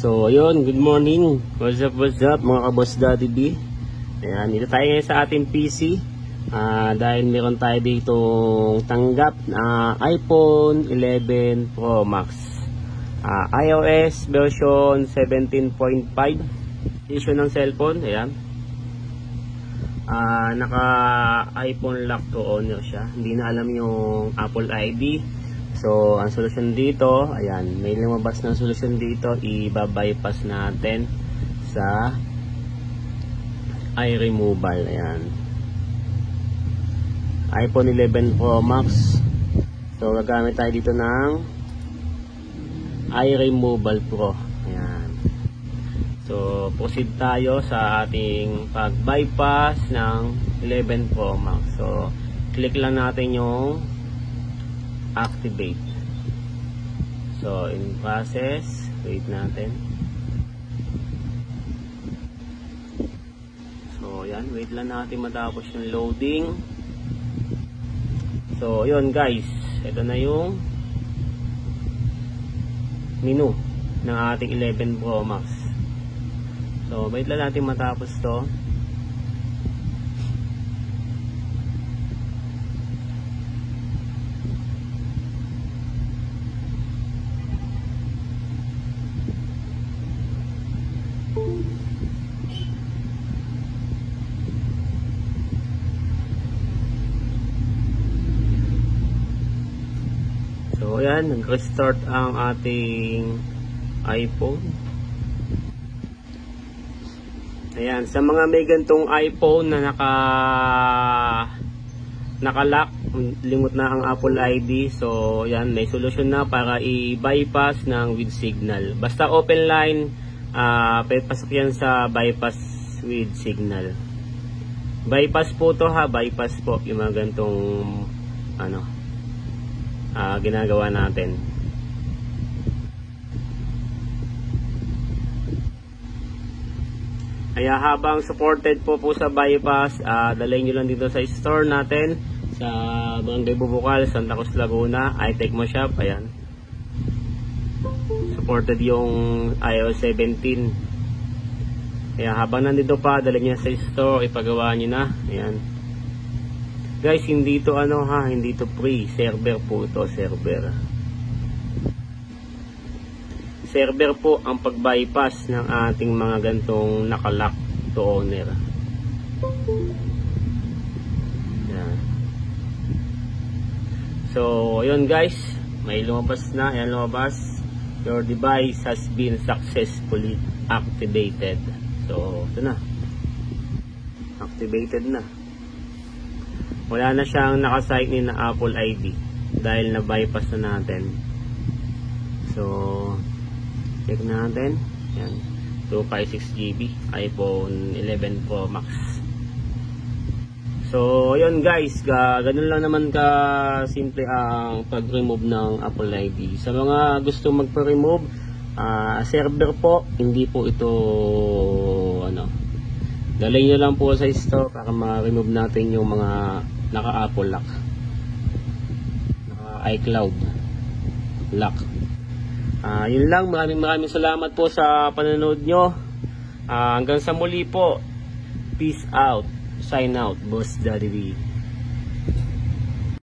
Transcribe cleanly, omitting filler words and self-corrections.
So, ayun, good morning. What's up mga kaboss Daddy B. Ayan, dito tayo ngayon sa ating PC. Dahil meron tayo ditong tanggap na iPhone 11 Pro Max. iOS version 17.5 issue ng cellphone. Ayan. Naka iPhone lock to owner siya. Hindi na alam yung Apple ID. So, ang solusyon dito, ayan, may lumabas ng solusyon dito, i-bypass natin sa iRemoval. Ayan. iPhone 11 Pro Max. So, gagamit tayo dito ng iRemoval Pro. Ayan. So, proceed tayo sa ating pag-bypass ng 11 Pro Max. So, click lang natin yung activate. So, in process, wait natin. So, yan, wait lang natin matapos yung loading. So, yun guys, ito na yung menu ng ating 11 Pro Max. So, wait lang natin matapos to. So, ayan, nag-restart ang ating iPhone. Ayan, sa mga may gantong iPhone na naka-lock, limot na ang Apple ID. So, ayan, may solusyon na para i-bypass ng with signal. Basta open line, pasok yan sa bypass with signal. Bypass po to ha, bypass po yung mga gantong ginagawa natin. Kaya habang supported po sa bypass, dalhin nyo lang dito sa store natin sa Barangay Bubukal, Santa Cruz, Laguna, iTechmo Shop. Ayan, supported yung iOS 17. Kaya habang nandito pa, dalhin nyo sa store, ipagawa nyo na. Ayan guys, hindi to hindi to free. Server po ito, server po ang pag-bypass ng ating mga gantong naka-lock to owner. Yan. So, yun guys, may lumabas na. Ayan, lumabas. Your device has been successfully activated. So, ito na. Activated na. Wala na siyang naka-sign in na Apple ID dahil na-bypass na natin. So, check natin. Yan. 256GB iPhone 11 Pro Max. So, yun guys. Ganun lang naman ka simple ang pag-remove ng Apple ID. Sa mga gusto magpa-remove, server po, hindi po ito dalhin nyo lang po sa store para ma-remove natin yung mga naka-Apple lock, naka-iCloud lock. Yun lang, maraming salamat po sa panonood nyo. Hanggang sa muli po, peace out, sign out, Boss Daddy B.